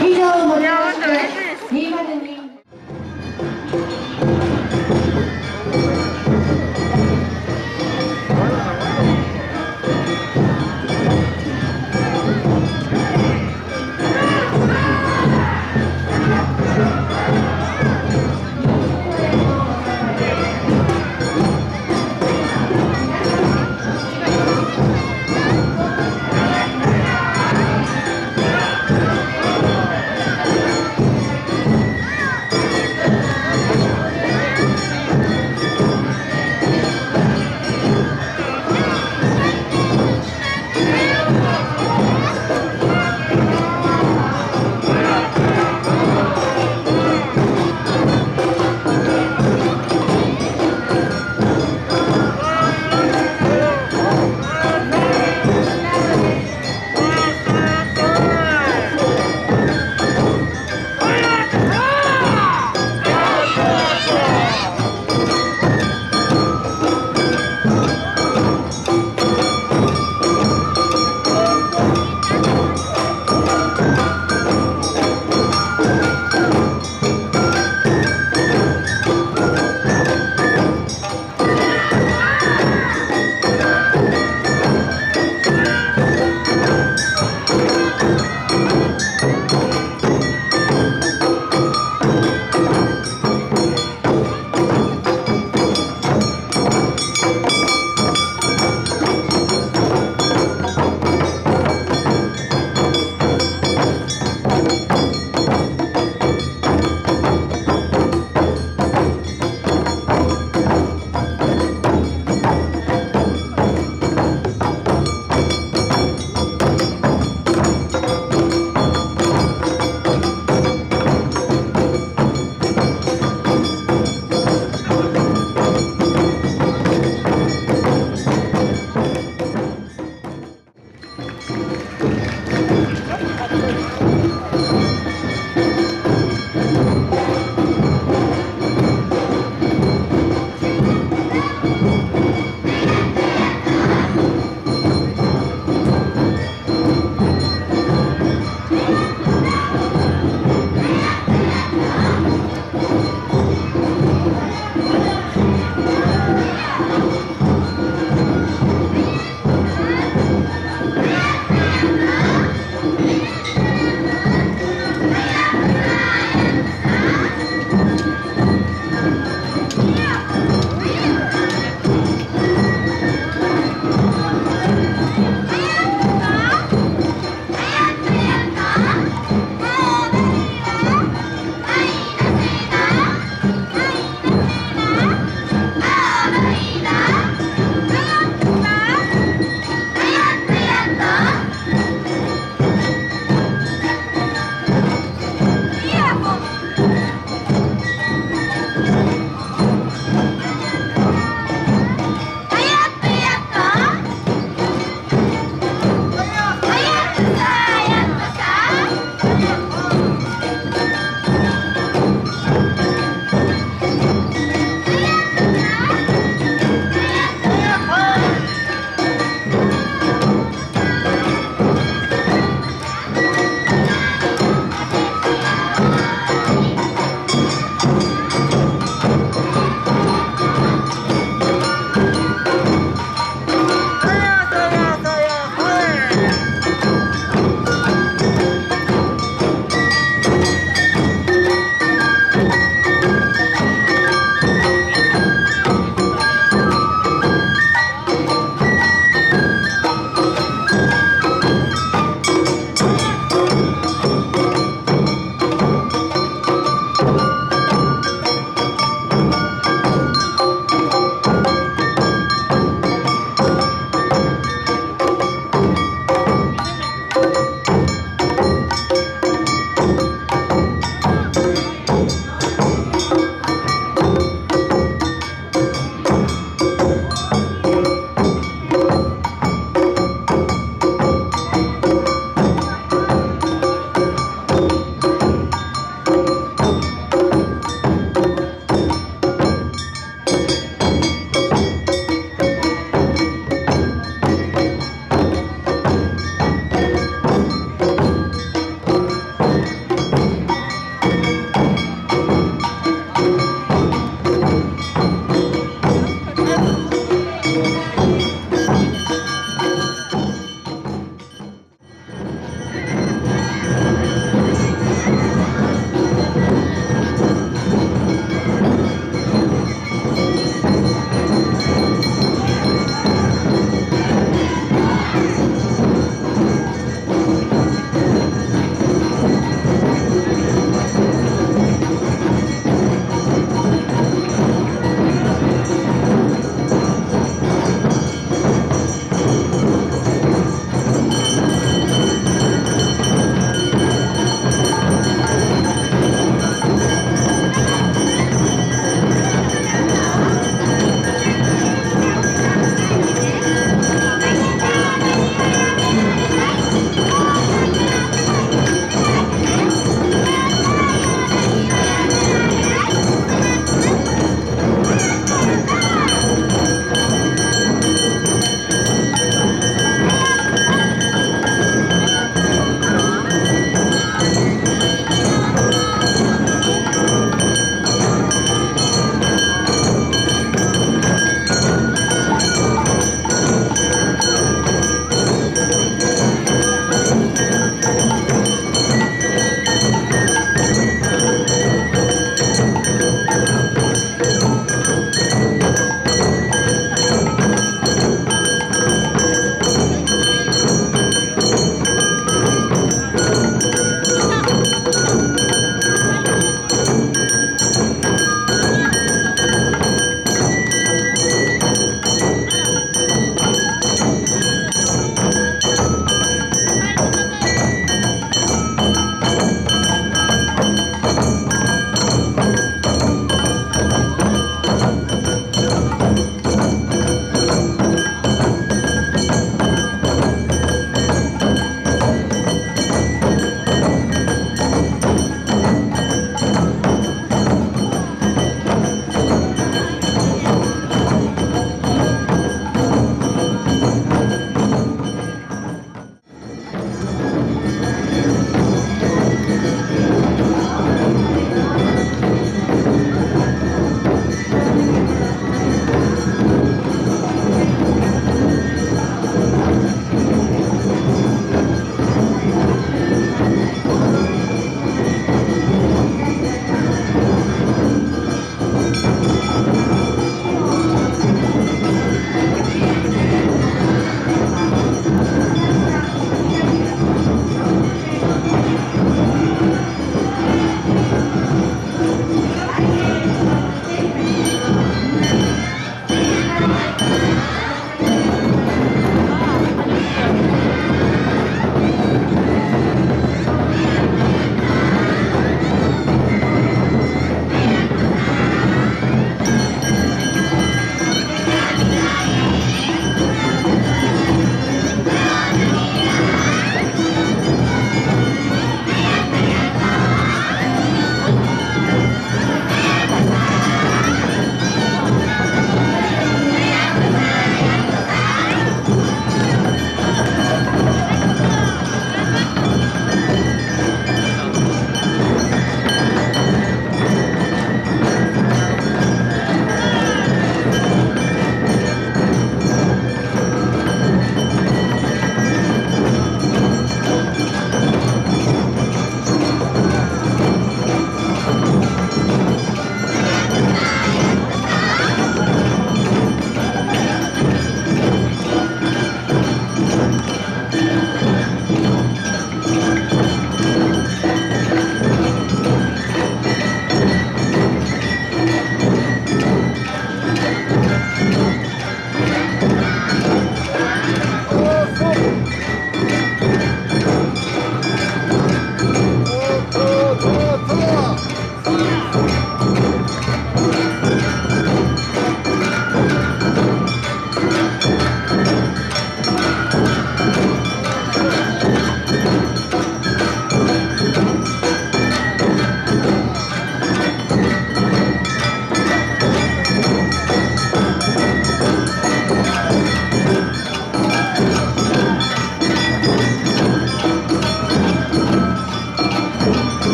以上をもちまして2022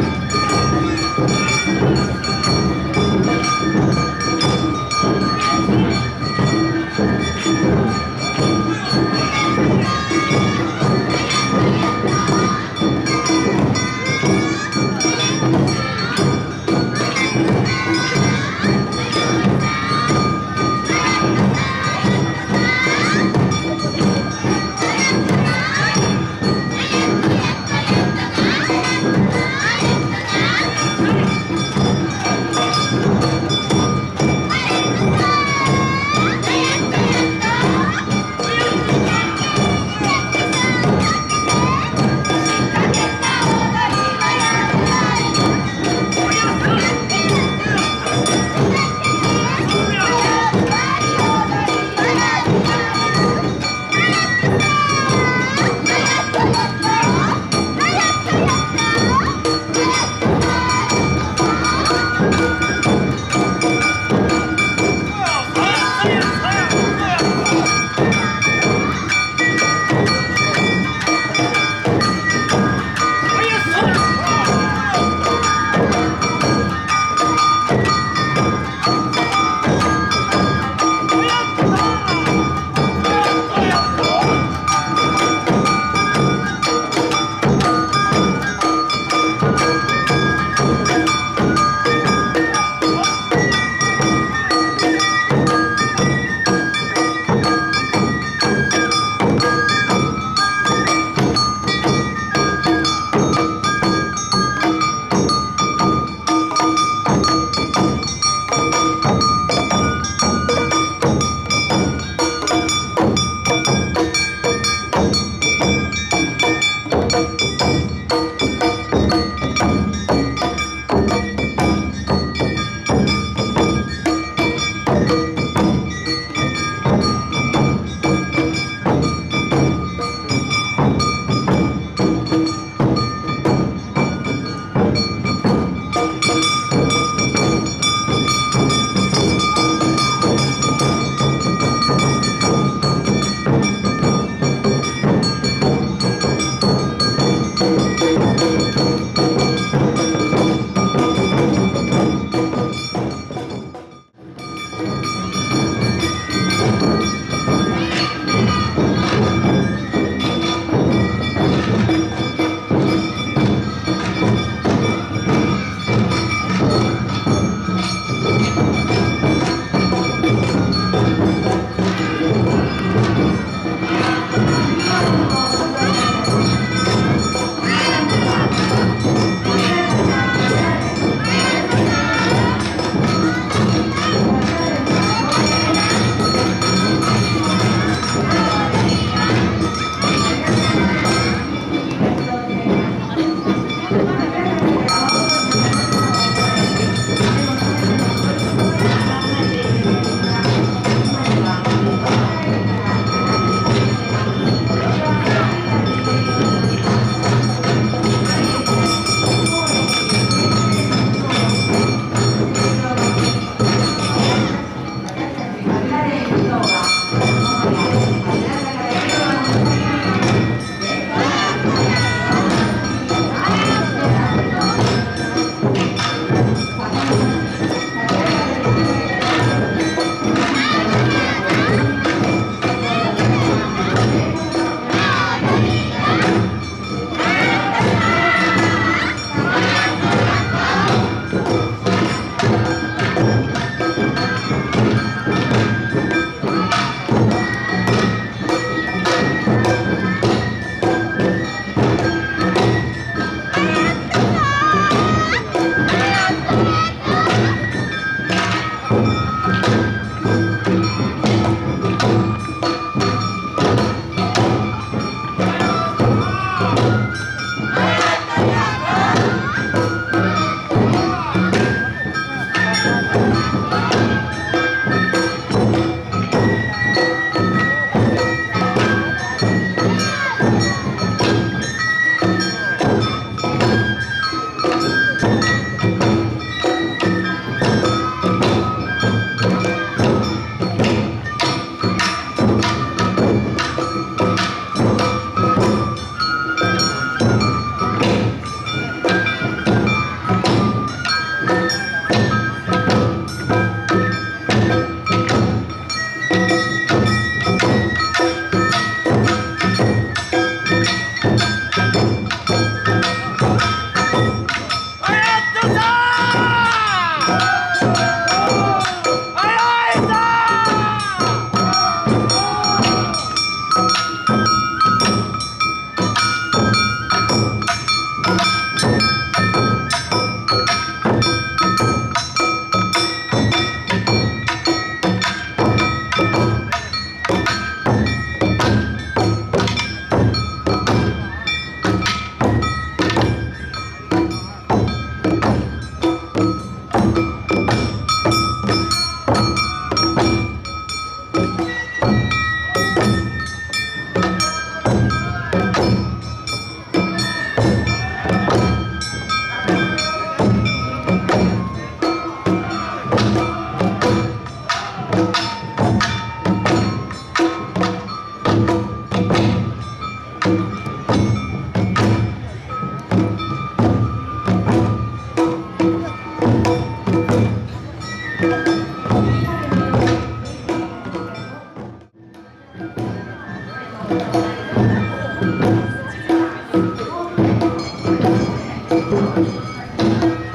「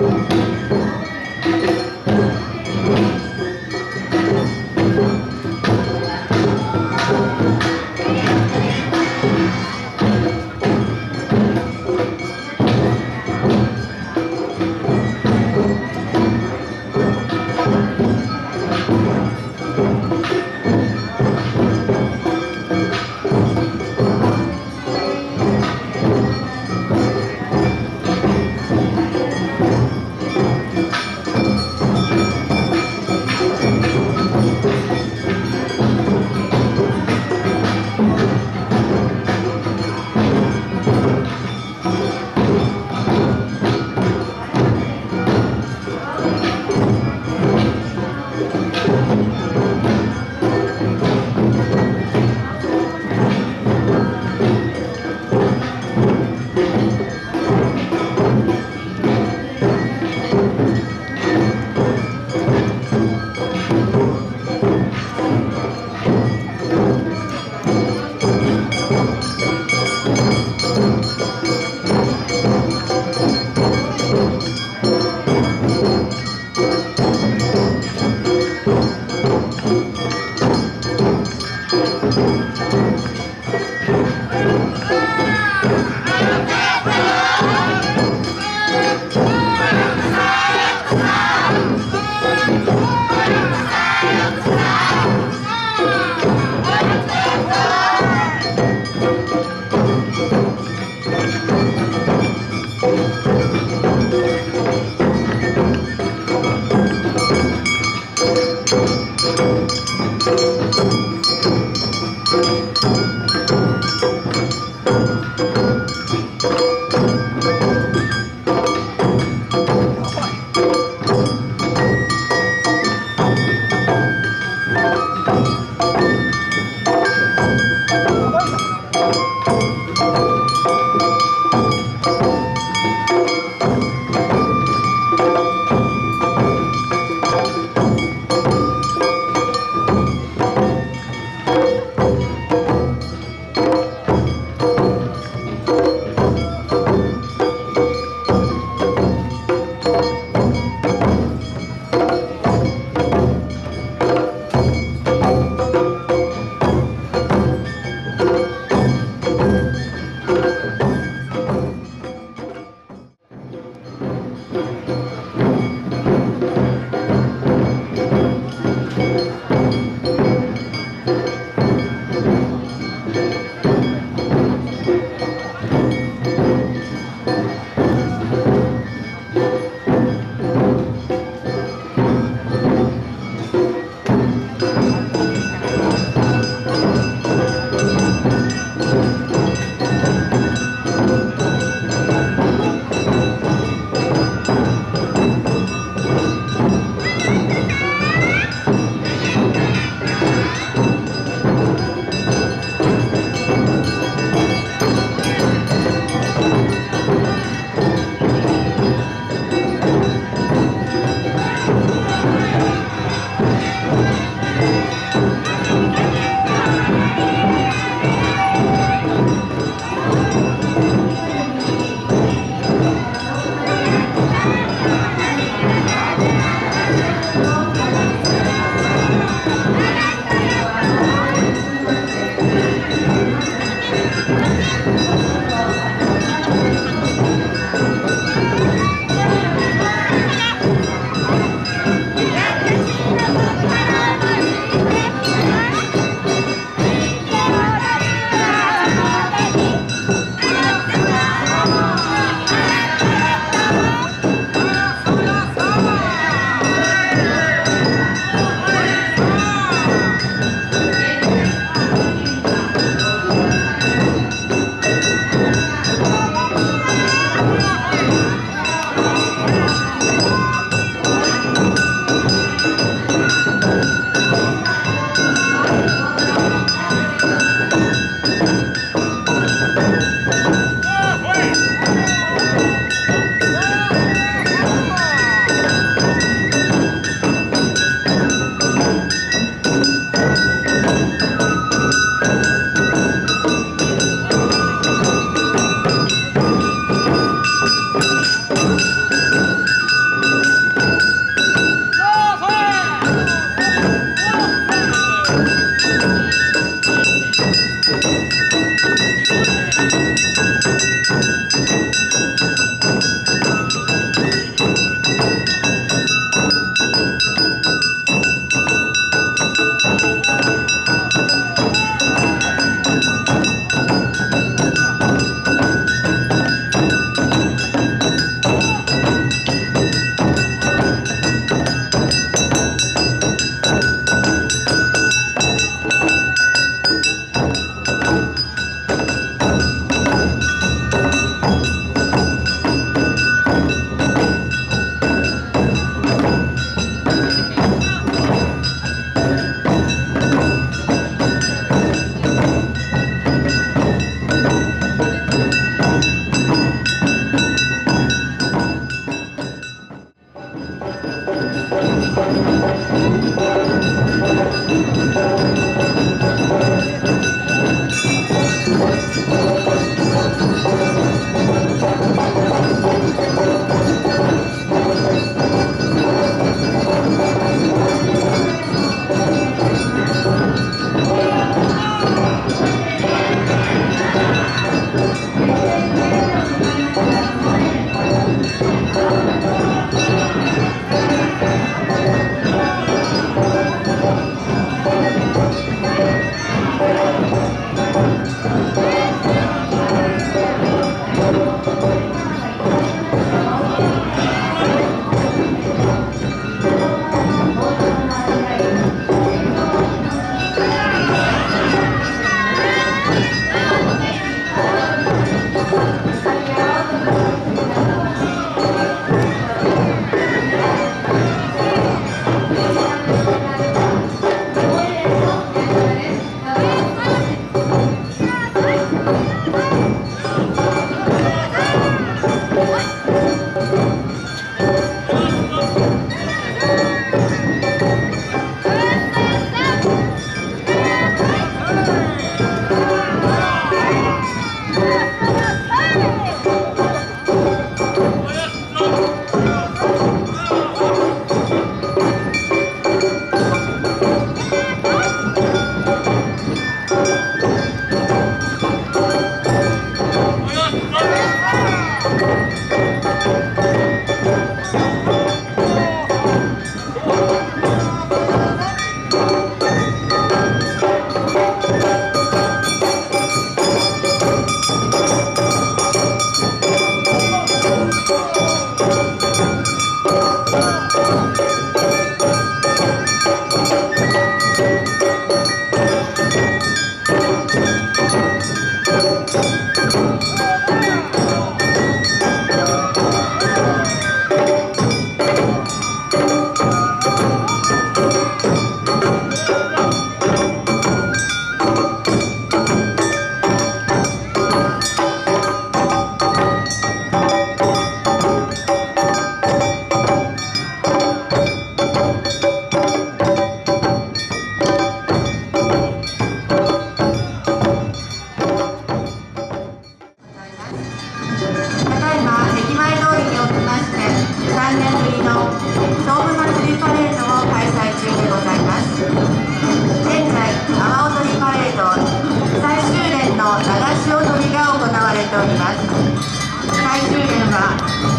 こ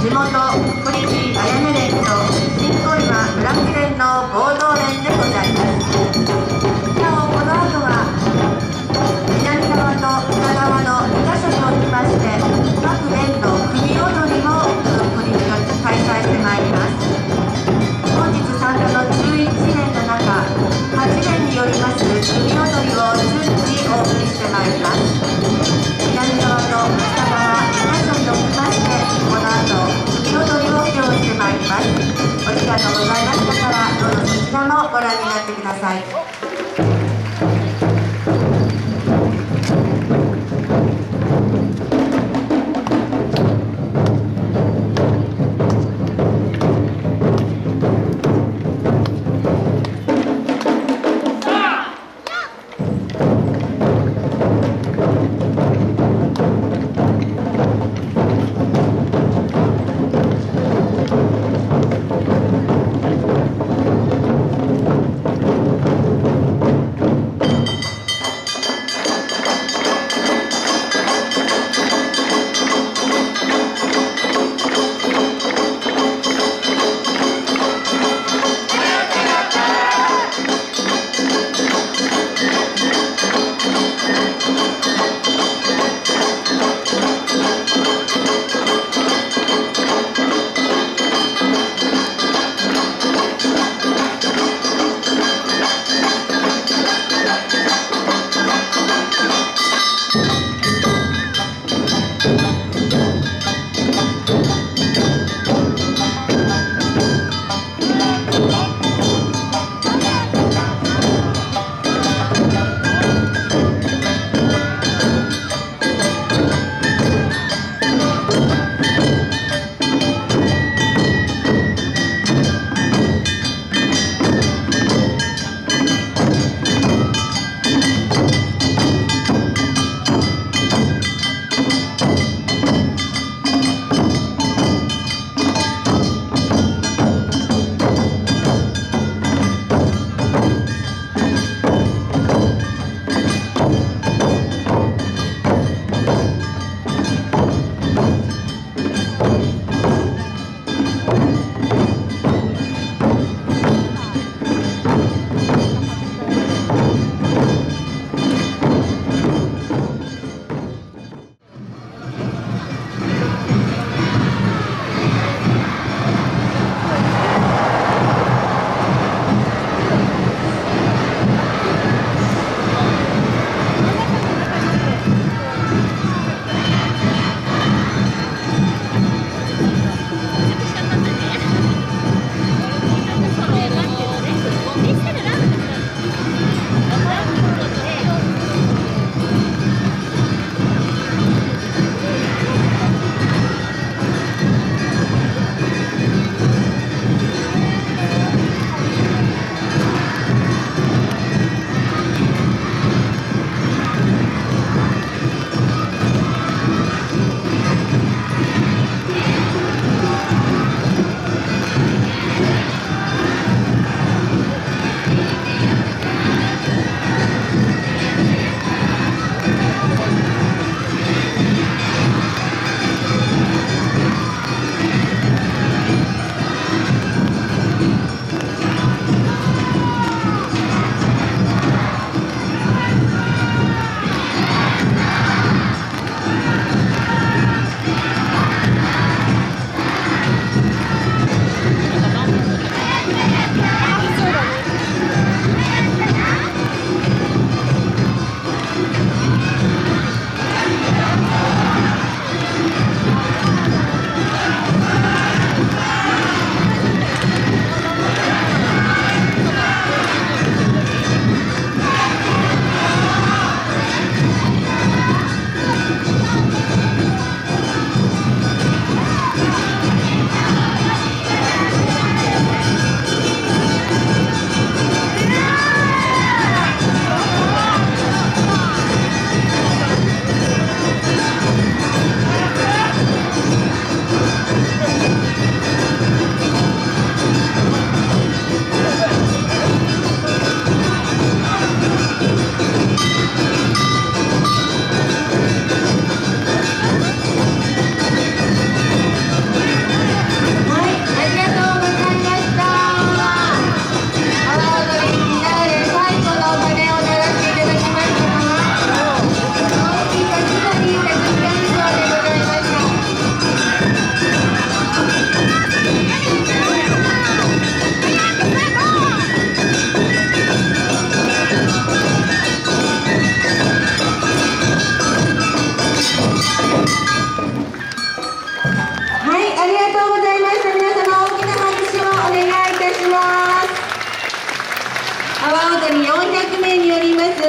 地元堀切あやめ連と新小岩村木連の合同連でございます。なおこの後は南側と北側の2カ所におきまして各連の組踊りも開催してまいります。本日参加の11年の中8年によります組踊りを順次お送りしてまいります。南側と北側2カ所におきましてこの後組踊りを披露してまいります。お時間のございましたらどうぞそちらもご覧になってください。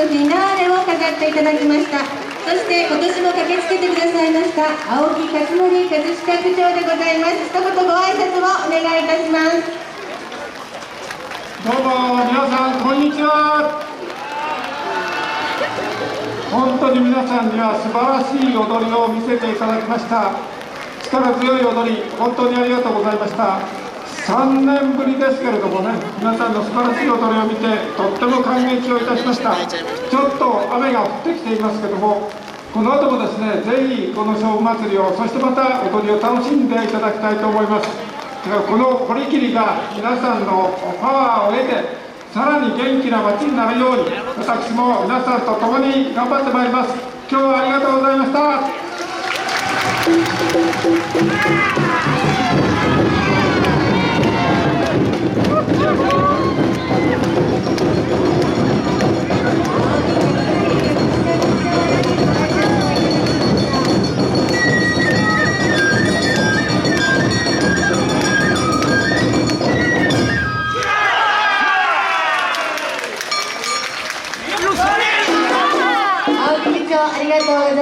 フィナーレを飾っていただきました。そして今年も駆けつけてくださいました青木克典葛飾区長でございます。一言ご挨拶をお願いいたします。どうも皆さんこんにちは。本当に皆さんには素晴らしい踊りを見せていただきました。力強い踊り、本当にありがとうございました。3年ぶりですけれどもね、皆さんの素晴らしい踊りを見てとっても感激をいたしました。ちょっと雨が降ってきていますけども、この後もですね、ぜひこの勝負祭りを、そしてまた踊りを楽しんでいただきたいと思います。この堀切が皆さんのパワーを得て、さらに元気な街になるように、私も皆さんと共に頑張ってまいります。今日はありがとうございました。ありがとうござ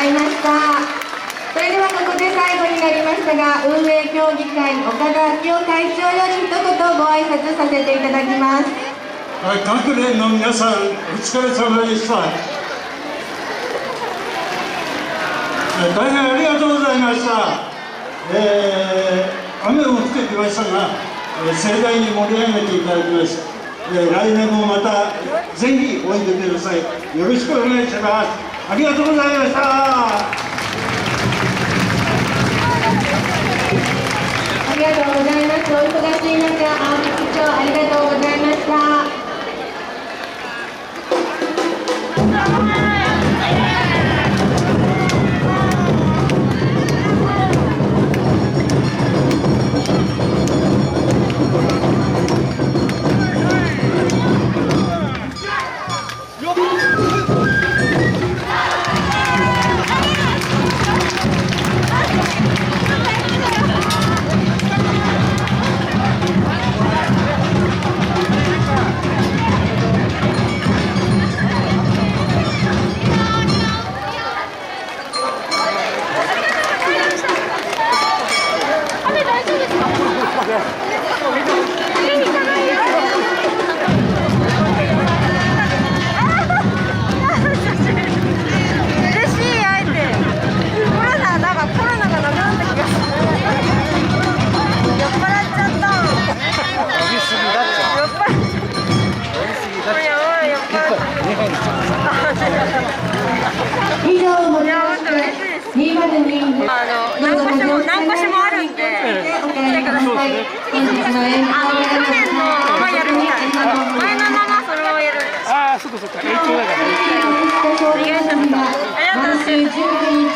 いました。それではここで最後になりましたが、運営協議会岡田明夫会長より一言ご挨拶させていただきます。各連の皆さん、お疲れ様でした。大変ありがとうございました。雨も降ってきましたが、盛大に盛り上げていただきました。来年もまたぜひおいでください。よろしくお願いします。ありがとうございました。ありがとうございます。お忙しい中、青木区長ありがとうございました。以上をもちまして2022何個しもあるんでお帰りください。本日の演舞を去年のままやるみたい。前のままそれをやる。ああ、そっかそっか、延長だから。毎週19日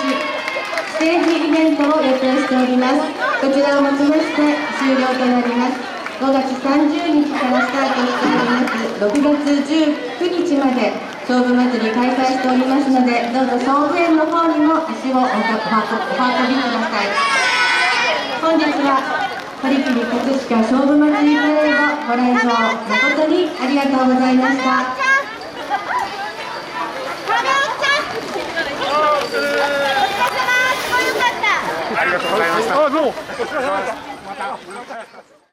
ステージイベントを予定しております。こちらをもちまして終了となります。5月30日からスタートしております6月19日まで勝負祭り開催しておりますので、どうぞ総武園の方にも足をお運びください。本日は堀切葛飾勝負祭りパレードご来場誠にありがとうございました。ありがとうございました。どうも。また。